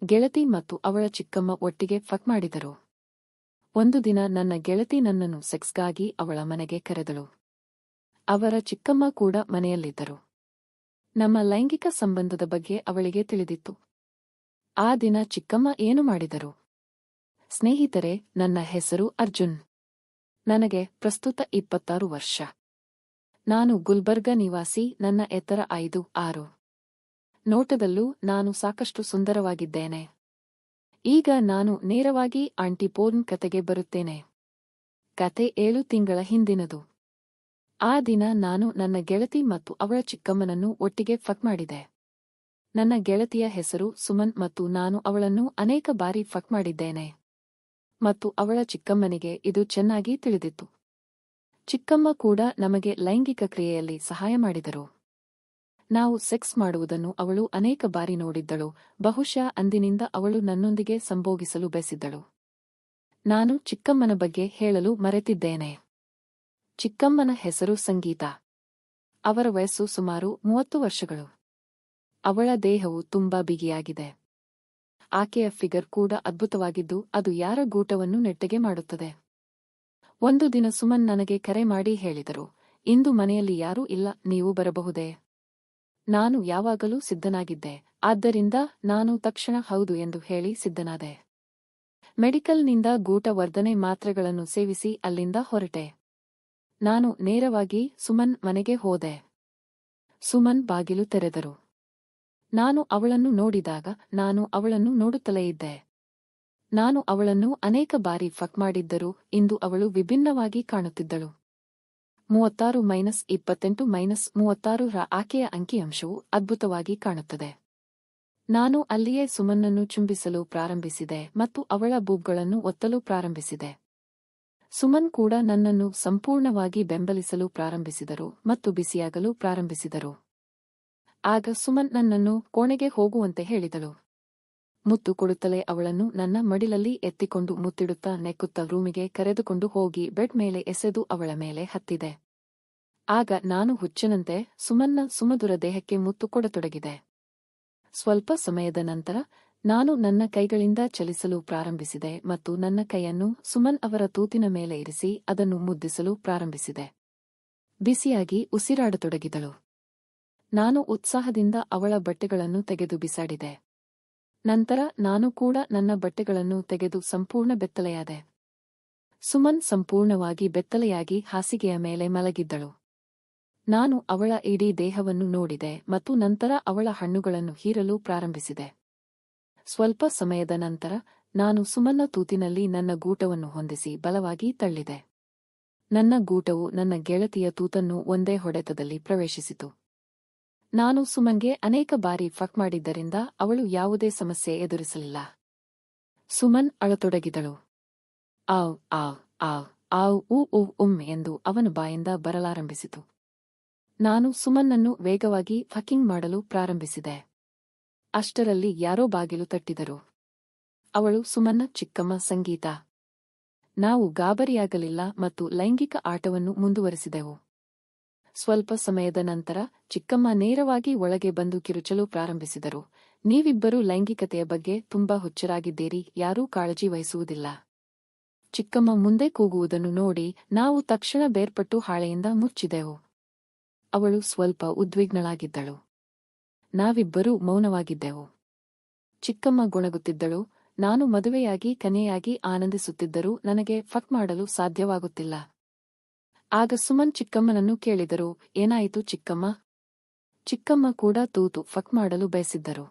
ಗೆಳತಿ ಮತ್ತು ಅವಳ ಚಿಕ್ಕಮ್ಮ ಒಟ್ಟಿಗೆ ಫಕ್ ಮಾಡಿದರು. ಒಂದು ದಿನ ನನ್ನ ಗೆಳತಿ ನನ್ನನ್ನು ಸೆಕ್ಸ್ಗಾಗಿ ಅವಳ ಮನೆಗೆ ಕರೆದಳು. ಅವರ ಚಿಕ್ಕಮ್ಮ ಕೂಡ ಮನೆಯಲ್ಲಿದ್ದರು. ನಮ್ಮ ಲೈಂಗಿಕ ಸಂಬಂಧದ ಬಗ್ಗೆ ಅವಳಿಗೆ ತಿಳಿದಿತ್ತು. ಆ ದಿನ ಚಿಕ್ಕಮ್ಮ ಏನು ಮಾಡಿದರು? ಸ್ನೇಹಿತರೆ, ನನ್ನ ಹೆಸರು ಅರ್ಜುನ್. ನನಗೆ ಪ್ರಸ್ತುತ 26 ವರ್ಷ. ನಾನು ಗುಲ್ಬರ್ಗ ನಿವಾಸಿ. ನನ್ನ ಎತ್ತರ 5'6". ನೋಟದಲ್ಲೂ ನಾನು ಸಾಕಷ್ಟು ಸುಂದರವಾಗಿದ್ದೇನೆ. ಈಗ ನಾನು ನೇರವಾಗಿ ಆಂಟಿಪೋರ್ನ್ ಕತೆಗೆ ಬರುತ್ತೇನೆ. ಕತೆ 7 ತಿಂಗಳ ಹಿಂದಿನದು. ಆ ದಿನ ನಾನು ನನ್ನ ಗೆಳತಿ ಮತ್ತು ಅವಳ ಚಿಕ್ಕಮ್ಮನನ್ನು ಒಟ್ಟಿಗೆ ಫಕ್ ಮಾಡಿದೆ. ನನ್ನ ಗೆಳತಿಯ ಹೆಸರು ಸುಮನ್ ಮತ್ತು ನಾನು ಅವಳನ್ನು ಅನೇಕ ಬಾರಿ ಫಕ್ ಮಾಡಿದ್ದೇನೆ. ಮತ್ತು ಅವಳ ಚಿಕ್ಕಮ್ಮನಿಗೆ ಇದು ಚೆನ್ನಾಗಿ ತಿಳಿದಿತ್ತು. ಚಿಕ್ಕಮ್ಮ ಕೂಡ ನಮಗೆ ಲೈಂಗಿಕ ಕ್ರಿಯೆಯಲ್ಲಿ ಸಹಾಯ ಮಾಡಿದರು. ನಾವು ಸೆಕ್ಸ್ ಮಾಡುವುದನ್ನು ಅವಳು ಅನೇಕ ಬಾರಿ ನೋಡಿದ್ದಳು. ಬಹುಶಃ ಅಂದಿನಿಂದ ಅವಳು ನನ್ನೊಂದಿಗೆ ಸಂಭೋಗಿಸಲು ಬಯಸಿದ್ದಳು. ನಾನು ಚಿಕ್ಕಮ್ಮನ ಬಗ್ಗೆ ಹೇಳಲು ಮರೆತಿದ್ದೇನೆ. ಚಿಕ್ಕಮ್ಮನ ಹೆಸರು ಸಂಗೀತಾ. ಅವರ ವಯಸ್ಸು ಸುಮಾರು 30 ವರ್ಷಗಳು. ಅವಳ ದೇಹವು ತುಂಬಾ ಬಿಗಿಯಾಗಿದೆ. ಆಕೆಯ ಫಿಗರ್ ಕೂಡ ಅದ್ಭುತವಾಗಿದ್ದು ಅದು ಯಾರ ಗೂಟವನ್ನು ನೆಟ್ಟಗೆ ಮಾಡುತ್ತದೆ. ಒಂದು ದಿನ ಸುಮನ್ ನನಗೆ ಕರೆ ಮಾಡಿ ಹೇಳಿದರು, ಇಂದು ಮನೆಯಲ್ಲಿ ಯಾರೂ ಇಲ್ಲ, ನೀವು ಬರಬಹುದೇ? ನಾನು ಯಾವಾಗಲೂ ಸಿದ್ಧನಾಗಿದ್ದೆ. ಆದ್ದರಿಂದ ನಾನು ತಕ್ಷಣ ಹೌದು ಎಂದು ಹೇಳಿ ಸಿದ್ಧನಾದೆ. ಮೆಡಿಕಲ್ನಿಂದ ಗೂಟ ವರ್ಧನೆ ಮಾತ್ರೆಗಳನ್ನು ಸೇವಿಸಿ ಅಲ್ಲಿಂದ ಹೊರಟೆ. ನಾನು ನೇರವಾಗಿ ಸುಮನ್ ಮನೆಗೆ ಹೋದೆ. ಸುಮನ್ ಬಾಗಿಲು ತೆರೆದರು. ನಾನು ಅವಳನ್ನು ನೋಡಿದಾಗ ನಾನು ಅವಳನ್ನು ನೋಡುತ್ತಲೇ ಇದ್ದೆ. ನಾನು ಅವಳನ್ನು ಅನೇಕ ಬಾರಿ ಫಕ್ ಮಾಡಿದ್ದರೂ ಇಂದು ಅವಳು ವಿಭಿನ್ನವಾಗಿ ಕಾಣುತ್ತಿದ್ದಳು. 36-28-36 ರ ಆಕೆಯ ಅಂಕಿಅಂಶವು ಅದ್ಭುತವಾಗಿ ಕಾಣುತ್ತದೆ. ನಾನು ಅಲ್ಲಿಯೇ ಸುಮನ್ನನ್ನು ಚುಂಬಿಸಲು ಪ್ರಾರಂಭಿಸಿದೆ ಮತ್ತು ಅವಳ ಬೂಬ್ಗಳನ್ನು ಒತ್ತಲು ಪ್ರಾರಂಭಿಸಿದೆ. ಸುಮನ್ ಕೂಡ ನನ್ನನ್ನು ಸಂಪೂರ್ಣವಾಗಿ ಬೆಂಬಲಿಸಲು ಪ್ರಾರಂಭಿಸಿದರು ಮತ್ತು ಬಿಸಿಯಾಗಲು ಪ್ರಾರಂಭಿಸಿದರು. ಆಗ ಸುಮನ್ ನನ್ನನ್ನು ಕೋಣೆಗೆ ಹೋಗುವಂತೆ ಹೇಳಿದಳು. ಮುತ್ತು ಕೊಡುತ್ತಲೇ ಅವಳನ್ನು ನನ್ನ ಮಡಿಲಲ್ಲಿ ಎತ್ತಿಕೊಂಡು ಮುತ್ತಿಡುತ್ತಾ ನೆಕ್ಕುತ್ತಾ ರೂಮಿಗೆ ಕರೆದುಕೊಂಡು ಹೋಗಿ ಬೆಡ್ ಮೇಲೆ ಎಸೆದು ಅವಳ ಮೇಲೆ ಹತ್ತಿದೆ. ಆಗ ನಾನು ಹುಚ್ಚನಂತೆ ಸುಮನ್ನ ಸುಮಧುರ ದೇಹಕ್ಕೆ ಮುತ್ತು ಕೊಡತೊಡಗಿದೆ. ಸ್ವಲ್ಪ ಸಮಯದ ನಂತರ ನಾನು ನನ್ನ ಕೈಗಳಿಂದ ಚಲಿಸಲು ಪ್ರಾರಂಭಿಸಿದೆ ಮತ್ತು ನನ್ನ ಕೈಯನ್ನು ಸುಮನ್ ಅವರ ತೂತಿನ ಮೇಲೆ ಇರಿಸಿ ಅದನ್ನು ಮುದ್ದಿಸಲು ಪ್ರಾರಂಭಿಸಿದೆ. ಬಿಸಿಯಾಗಿ ಉಸಿರಾಡತೊಡಗಿದಳು. ನಾನು ಉತ್ಸಾಹದಿಂದ ಅವಳ ಬಟ್ಟೆಗಳನ್ನು ತೆಗೆದು ಬಿಸಾಡಿದೆ. ನಂತರ ನಾನು ಕೂಡ ನನ್ನ ಬಟ್ಟೆಗಳನ್ನು ತೆಗೆದು ಸಂಪೂರ್ಣ ಬೆತ್ತಲೆಯಾದೆ. ಸುಮನ್ ಸಂಪೂರ್ಣವಾಗಿ ಬೆತ್ತಲೆಯಾಗಿ ಹಾಸಿಗೆಯ ಮೇಲೆ ಮಲಗಿದ್ದಳು. ನಾನು ಅವಳ ಇಡೀ ದೇಹವನ್ನು ನೋಡಿದೆ ಮತ್ತು ನಂತರ ಅವಳ ಹಣ್ಣುಗಳನ್ನು ಹೀರಲು ಪ್ರಾರಂಭಿಸಿದೆ. ಸ್ವಲ್ಪ ಸಮಯದ ನಂತರ ನಾನು ಸುಮನ್ನ ತೂತಿನಲ್ಲಿ ನನ್ನ ಗೂಟವನ್ನು ಹೊಂದಿಸಿ ಬಲವಾಗಿ ತಳ್ಳಿದೆ. ನನ್ನ ಗೂಟವು ನನ್ನ ಗೆಳತಿಯ ತೂತನ್ನು ಒಂದೇ ಹೊಡೆತದಲ್ಲಿ ಪ್ರವೇಶಿಸಿತು. ನಾನು ಸುಮನ್ಗೆ ಅನೇಕ ಬಾರಿ ಫಕ್ ಮಾಡಿದ್ದರಿಂದ ಅವಳು ಯಾವುದೇ ಸಮಸ್ಯೆ ಎದುರಿಸಲಿಲ್ಲ. ಸುಮನ್ ಅಳತೊಡಗಿದಳು. ಆವ್ ಆವ್ ಆವ್ ಆವ್ ಎಂದು ಅವನ ಬಾಯಿಂದ ಬರಲಾರಂಭಿಸಿತು. ನಾನು ಸುಮನ್ನನ್ನು ವೇಗವಾಗಿ ಫಕಿಂಗ್ ಮಾಡಲು ಪ್ರಾರಂಭಿಸಿದೆ. ಅಷ್ಟರಲ್ಲಿ ಯಾರೋ ಬಾಗಿಲು ತಟ್ಟಿದರು. ಅವಳು ಸುಮನ್ನ ಚಿಕ್ಕಮ್ಮ ಸಂಗೀತಾ. ನಾವು ಗಾಬರಿಯಾಗಲಿಲ್ಲ ಮತ್ತು ಲೈಂಗಿಕ ಆಟವನ್ನು ಮುಂದುವರೆಸಿದೆವು. ಸ್ವಲ್ಪ ಸಮಯದ ನಂತರ ಚಿಕ್ಕಮ್ಮ ನೇರವಾಗಿ ಒಳಗೆ ಬಂದು ಕಿರುಚಲು ಪ್ರಾರಂಭಿಸಿದರು. ನೀವಿಬ್ಬರೂ ಲೈಂಗಿಕತೆಯ ಬಗ್ಗೆ ತುಂಬಾ ಹುಚ್ಚರಾಗಿದ್ದೀರಿ, ಯಾರೂ ಕಾಳಜಿ ವಹಿಸುವುದಿಲ್ಲ. ಚಿಕ್ಕಮ್ಮ ಮುಂದೆ ಕೂಗುವುದನ್ನು ನೋಡಿ ನಾವು ತಕ್ಷಣ ಬೇರ್ಪಟ್ಟು ಹಾಳೆಯಿಂದ ಮುಚ್ಚಿದೆವು. ಅವಳು ಸ್ವಲ್ಪ ಉದ್ವಿಗ್ನಳಾಗಿದ್ದಳು. ನಾವಿಬ್ಬರೂ ಮೌನವಾಗಿದ್ದೆವು. ಚಿಕ್ಕಮ್ಮ ಗೊಣಗುತ್ತಿದ್ದಳು. ನಾನು ಮದುವೆಯಾಗಿ ಕನ್ಯೆಯಾಗಿ ಆನಂದಿಸುತ್ತಿದ್ದರೂ ನನಗೆ ಫಕ್ ಮಾಡಲು ಸಾಧ್ಯವಾಗುತ್ತಿಲ್ಲ. ಆಗ ಸುಮನ್ ಚಿಕ್ಕಮ್ಮನನ್ನು ಕೇಳಿದರು, ಏನಾಯಿತು ಚಿಕ್ಕಮ್ಮ? ಚಿಕ್ಕಮ್ಮ ಕೂಡ ತೂತು ಫಕ್ ಮಾಡಲು ಬಯಸಿದ್ದರು.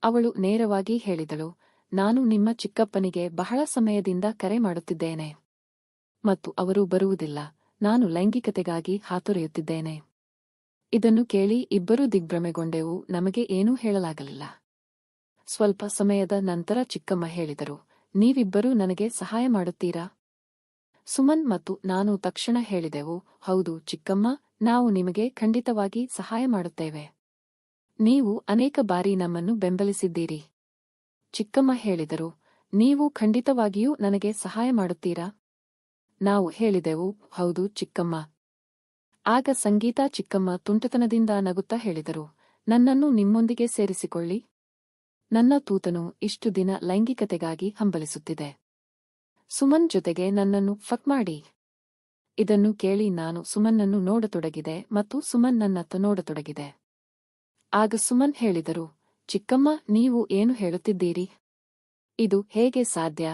ಅವಳು ನೇರವಾಗಿ ಹೇಳಿದಳು, ನಾನು ನಿಮ್ಮ ಚಿಕ್ಕಪ್ಪನಿಗೆ ಬಹಳ ಸಮಯದಿಂದ ಕರೆ ಮಾಡುತ್ತಿದ್ದೇನೆ ಮತ್ತು ಅವರು ಬರುವುದಿಲ್ಲ. ನಾನು ಲೈಂಗಿಕತೆಗಾಗಿ ಹಾತೊರೆಯುತ್ತಿದ್ದೇನೆ. ಇದನ್ನು ಕೇಳಿ ಇಬ್ಬರೂ ದಿಗ್ಭ್ರಮೆಗೊಂಡೆವು. ನಮಗೆ ಏನೂ ಹೇಳಲಾಗಲಿಲ್ಲ. ಸ್ವಲ್ಪ ಸಮಯದ ನಂತರ ಚಿಕ್ಕಮ್ಮ ಹೇಳಿದರು, ನೀವಿಬ್ಬರೂ ನನಗೆ ಸಹಾಯ ಮಾಡುತ್ತೀರಾ? ಸುಮನ್ ಮತ್ತು ನಾನು ತಕ್ಷಣ ಹೇಳಿದೆವು, ಹೌದು ಚಿಕ್ಕಮ್ಮ, ನಾವು ನಿಮಗೆ ಖಂಡಿತವಾಗಿ ಸಹಾಯ ಮಾಡುತ್ತೇವೆ. ನೀವು ಅನೇಕ ಬಾರಿ ನಮ್ಮನ್ನು ಬೆಂಬಲಿಸಿದ್ದೀರಿ. ಚಿಕ್ಕಮ್ಮ ಹೇಳಿದರು, ನೀವು ಖಂಡಿತವಾಗಿಯೂ ನನಗೆ ಸಹಾಯ ಮಾಡುತ್ತೀರಾ? ನಾವು ಹೇಳಿದೆವು, ಹೌದು ಚಿಕ್ಕಮ್ಮ. ಆಗ ಸಂಗೀತಾ ಚಿಕ್ಕಮ್ಮ ತುಂಟತನದಿಂದ ನಗುತ್ತಾ ಹೇಳಿದರು, ನನ್ನನ್ನು ನಿಮ್ಮೊಂದಿಗೆ ಸೇರಿಸಿಕೊಳ್ಳಿ. ನನ್ನ ತೂತನು ಇಷ್ಟು ದಿನ ಲೈಂಗಿಕತೆಗಾಗಿ ಹಂಬಲಿಸುತ್ತಿದೆ. ಸುಮನ್ ಜೊತೆಗೆ ನನ್ನನ್ನು ಫಕ್ ಮಾಡಿ. ಇದನ್ನು ಕೇಳಿ ನಾನು ಸುಮನ್ನನ್ನು ನೋಡತೊಡಗಿದೆ ಮತ್ತು ಸುಮನ್ ನನ್ನತ್ತ ನೋಡತೊಡಗಿದೆ. ಆಗ ಸುಮನ್ ಹೇಳಿದರು, ಚಿಕ್ಕಮ್ಮ, ನೀವು ಏನು ಹೇಳುತ್ತಿದ್ದೀರಿ? ಇದು ಹೇಗೆ ಸಾಧ್ಯ?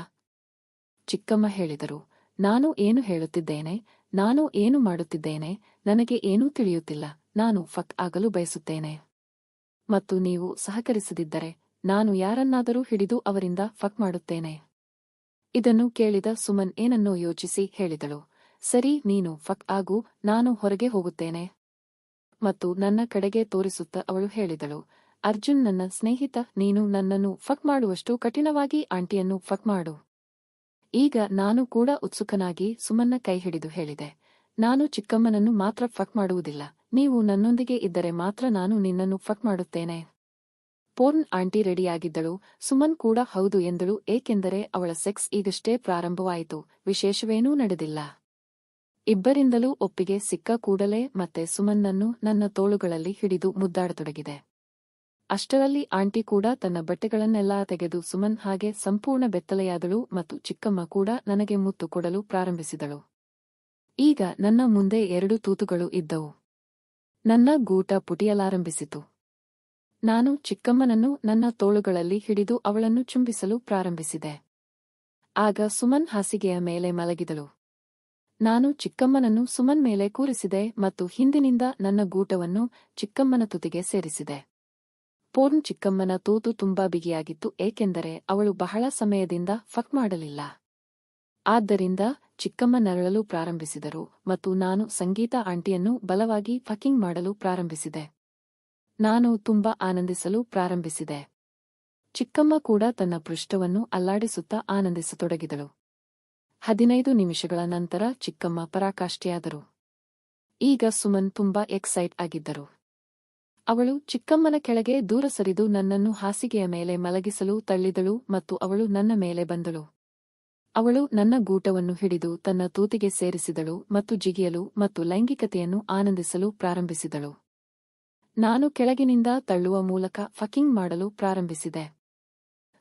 ಚಿಕ್ಕಮ್ಮ ಹೇಳಿದರು, ನಾನು ಏನು ಹೇಳುತ್ತಿದ್ದೇನೆ, ನಾನು ಏನು ಮಾಡುತ್ತಿದ್ದೇನೆ, ನನಗೆ ಏನೂ ತಿಳಿಯುತ್ತಿಲ್ಲ. ನಾನು ಫಕ್ ಆಗಲು ಬಯಸುತ್ತೇನೆ. ಮತ್ತು ನೀವು ಸಹಕರಿಸದಿದ್ದರೆ ನಾನು ಯಾರನ್ನಾದರೂ ಹಿಡಿದು ಅವರಿಂದ ಫಕ್ ಮಾಡುತ್ತೇನೆ. ಇದನ್ನು ಕೇಳಿದ ಸುಮನ್ ಏನನ್ನೋ ಯೋಚಿಸಿ ಹೇಳಿದಳು, ಸರಿ, ನೀನು ಫಕ್ ಆಗು, ನಾನು ಹೊರಗೆ ಹೋಗುತ್ತೇನೆ. ಮತ್ತು ನನ್ನ ಕಡೆಗೆ ತೋರಿಸುತ್ತ ಅವಳು ಹೇಳಿದಳು, ಅರ್ಜುನ್ ನನ್ನ ಸ್ನೇಹಿತ, ನೀನು ನನ್ನನ್ನು ಫಕ್ ಮಾಡುವಷ್ಟು ಕಠಿಣವಾಗಿ ಆಂಟಿಯನ್ನು ಫಕ್ ಮಾಡು. ಈಗ ನಾನು ಕೂಡ ಉತ್ಸುಕನಾಗಿ ಸುಮನ್ನ ಕೈ ಹಿಡಿದು ಹೇಳಿದೆ, ನಾನು ಚಿಕ್ಕಮ್ಮನನ್ನು ಮಾತ್ರ ಫಕ್ ಮಾಡುವುದಿಲ್ಲ, ನೀವು ನನ್ನೊಂದಿಗೆ ಇದ್ದರೆ ಮಾತ್ರ ನಾನು ನಿನ್ನನ್ನು ಫಕ್ ಮಾಡುತ್ತೇನೆ. Porn aunty ರೆಡಿಯಾಗಿದ್ದಳು. ಸುಮನ್ ಕೂಡ ಹೌದು ಎಂದಳು, ಏಕೆಂದರೆ ಅವಳ ಸೆಕ್ಸ್ ಈಗಷ್ಟೇ ಪ್ರಾರಂಭವಾಯಿತು, ವಿಶೇಷವೇನೂ ನಡೆದಿಲ್ಲ. ಇಬ್ಬರಿಂದಲೂ ಒಪ್ಪಿಗೆ ಸಿಕ್ಕ ಕೂಡಲೇ ಮತ್ತೆ ಸುಮನ್ನನ್ನು ನನ್ನ ತೋಳುಗಳಲ್ಲಿ ಹಿಡಿದು ಮುದ್ದಾಡತೊಡಗಿದೆ. ಅಷ್ಟರಲ್ಲಿ ಆಂಟಿ ಕೂಡ ತನ್ನ ಬಟ್ಟೆಗಳನ್ನೆಲ್ಲಾ ತೆಗೆದು ಸುಮನ್ ಹಾಗೆ ಸಂಪೂರ್ಣ ಬೆತ್ತಲೆಯಾದಳು ಮತ್ತು ಚಿಕ್ಕಮ್ಮ ಕೂಡ ನನಗೆ ಮುತ್ತು ಕೊಡಲು ಪ್ರಾರಂಭಿಸಿದಳು. ಈಗ ನನ್ನ ಮುಂದೆ 2 ತೂತುಗಳು ಇದ್ದವು. ನನ್ನ ಗೂಟ ಪುಟಿಯಲಾರಂಭಿಸಿತು. ನಾನು ಚಿಕ್ಕಮ್ಮನನ್ನು ನನ್ನ ತೋಳುಗಳಲ್ಲಿ ಹಿಡಿದು ಅವಳನ್ನು ಚುಂಬಿಸಲು ಪ್ರಾರಂಭಿಸಿದೆ. ಆಗ ಸುಮನ್ ಹಾಸಿಗೆಯ ಮೇಲೆ ಮಲಗಿದಳು. ನಾನು ಚಿಕ್ಕಮ್ಮನನ್ನು ಸುಮನ್ ಮೇಲೆ ಕೂರಿಸಿದೆ ಮತ್ತು ಹಿಂದಿನಿಂದ ನನ್ನ ಗೂಟವನ್ನು ಚಿಕ್ಕಮ್ಮನ ತುಟಿಗೆ ಸೇರಿಸಿದೆ. ಪೋರ್ನ್ ಚಿಕ್ಕಮ್ಮನ ತೂತು ತುಂಬಾ ಬಿಗಿಯಾಗಿತ್ತು, ಏಕೆಂದರೆ ಅವಳು ಬಹಳ ಸಮಯದಿಂದ ಫಕ್ ಮಾಡಲಿಲ್ಲ. ಆದ್ದರಿಂದ ಚಿಕ್ಕಮ್ಮ ನರಳಲು ಪ್ರಾರಂಭಿಸಿದರು ಮತ್ತು ನಾನು ಸಂಗೀತ ಆಂಟಿಯನ್ನು ಬಲವಾಗಿ ಫಕಿಂಗ್ ಮಾಡಲು ಪ್ರಾರಂಭಿಸಿದೆ. ನಾನು ತುಂಬಾ ಆನಂದಿಸಲು ಪ್ರಾರಂಭಿಸಿದೆ. ಚಿಕ್ಕಮ್ಮ ಕೂಡ ತನ್ನ ಪೃಷ್ಠವನ್ನು ಅಲ್ಲಾಡಿಸುತ್ತಾ ಆನಂದಿಸತೊಡಗಿದಳು. 15 ನಿಮಿಷಗಳ ನಂತರ ಚಿಕ್ಕಮ್ಮ ಪರಾಕಾಷ್ಠೆಯಾದರು. ಈಗ ಸುಮನ್ ತುಂಬಾ ಎಕ್ಸೈಟ್ ಆಗಿದ್ದರು. ಅವಳು ಚಿಕ್ಕಮ್ಮನ ಕೆಳಗೆ ದೂರ ಸರಿದು ನನ್ನನ್ನು ಹಾಸಿಗೆಯ ಮೇಲೆ ಮಲಗಿಸಲು ತಳ್ಳಿದಳು ಮತ್ತು ಅವಳು ನನ್ನ ಮೇಲೆ ಬಂದಳು. ಅವಳು ನನ್ನ ಗೂಟವನ್ನು ಹಿಡಿದು ತನ್ನ ತೂತಿಗೆ ಸೇರಿಸಿದಳು ಮತ್ತು ಜಿಗಿಯಲು ಮತ್ತು ಲೈಂಗಿಕತೆಯನ್ನು ಆನಂದಿಸಲು ಪ್ರಾರಂಭಿಸಿದಳು. ನಾನು ಕೆಳಗಿನಿಂದ ತಳ್ಳುವ ಮೂಲಕ ಫಕಿಂಗ್ ಮಾಡಲು ಪ್ರಾರಂಭಿಸಿದೆ.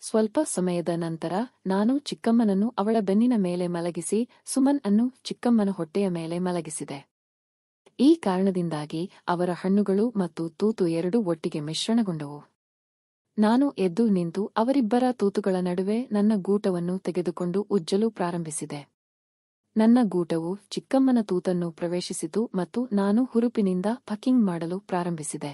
ಸ್ವಲ್ಪ ಸಮಯದ ನಂತರ ನಾನು ಚಿಕ್ಕಮ್ಮನನ್ನು ಅವಳ ಬೆನ್ನಿನ ಮೇಲೆ ಮಲಗಿಸಿ ಸುಮನ್ ಅನ್ನು ಚಿಕ್ಕಮ್ಮನ ಹೊಟ್ಟೆಯ ಮೇಲೆ ಮಲಗಿಸಿದೆ. ಈ ಕಾರಣದಿಂದಾಗಿ ಅವರ ಹಣ್ಣುಗಳು ಮತ್ತು ತೂತು ಎರಡೂ ಒಟ್ಟಿಗೆ ಮಿಶ್ರಣಗೊಂಡವು. ನಾನು ಎದ್ದು ನಿಂತು ಅವರಿಬ್ಬರ ತೂತುಗಳ ನಡುವೆ ನನ್ನ ಗೂಟವನ್ನು ತೆಗೆದುಕೊಂಡು ಉಜ್ಜಲು ಪ್ರಾರಂಭಿಸಿದೆ. ನನ್ನ ಗೂಟವು ಚಿಕ್ಕಮ್ಮನ ತೂತನ್ನು ಪ್ರವೇಶಿಸಿತು ಮತ್ತು ನಾನು ಹುರುಪಿನಿಂದ ಫಕಿಂಗ್ ಮಾಡಲು ಪ್ರಾರಂಭಿಸಿದೆ.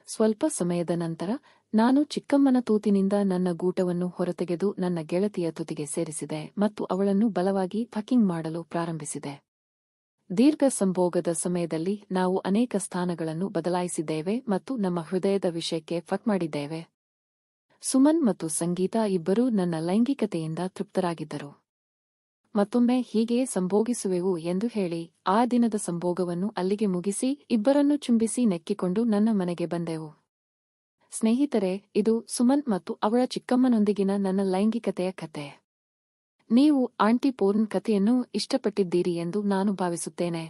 ಸ್ವಲ್ಪ ಸಮಯದ ನಂತರ ನಾನು ಚಿಕ್ಕಮ್ಮನ ತೂತಿನಿಂದ ನನ್ನ ಗೂಟವನ್ನು ಹೊರತೆಗೆದು ನನ್ನ ಗೆಳತಿಯ ತುಟಿಗೆ ಸೇರಿಸಿದೆ ಮತ್ತು ಅವಳನ್ನು ಬಲವಾಗಿ ಫಕಿಂಗ್ ಮಾಡಲು ಪ್ರಾರಂಭಿಸಿದೆ. ದೀರ್ಘ ಸಂಭೋಗದ ಸಮಯದಲ್ಲಿ ನಾವು ಅನೇಕ ಸ್ಥಾನಗಳನ್ನು ಬದಲಾಯಿಸಿದ್ದೇವೆ ಮತ್ತು ನಮ್ಮ ಹೃದಯದ ವಿಷಯಕ್ಕೆ ಫಕ್ ಮಾಡಿದ್ದೇವೆ. ಸುಮನ್ ಮತ್ತು ಸಂಗೀತ ಇಬ್ಬರೂ ನನ್ನ ಲೈಂಗಿಕತೆಯಿಂದ ತೃಪ್ತರಾಗಿದ್ದರು. ಮತ್ತೊಮ್ಮೆ ಹೀಗೆಯೇ ಸಂಭೋಗಿಸುವೆವು ಎಂದು ಹೇಳಿ ಆ ದಿನದ ಸಂಭೋಗವನ್ನು ಅಲ್ಲಿಗೆ ಮುಗಿಸಿ ಇಬ್ಬರನ್ನು ಚುಂಬಿಸಿ ನೆಕ್ಕಿಕೊಂಡು ನನ್ನ ಮನೆಗೆ ಬಂದೆವು. ಸ್ನೇಹಿತರೆ, ಇದು ಸುಮನ್ ಮತ್ತು ಅವಳ ಚಿಕ್ಕಮ್ಮನೊಂದಿಗಿನ ನನ್ನ ಲೈಂಗಿಕತೆಯ ಕತೆ. ನೀವು ಆಂಟಿ ಪೋರ್ನ್ ಕಥೆಯನ್ನು ಇಷ್ಟಪಟ್ಟಿದ್ದೀರಿ ಎಂದು ನಾನು ಭಾವಿಸುತ್ತೇನೆ.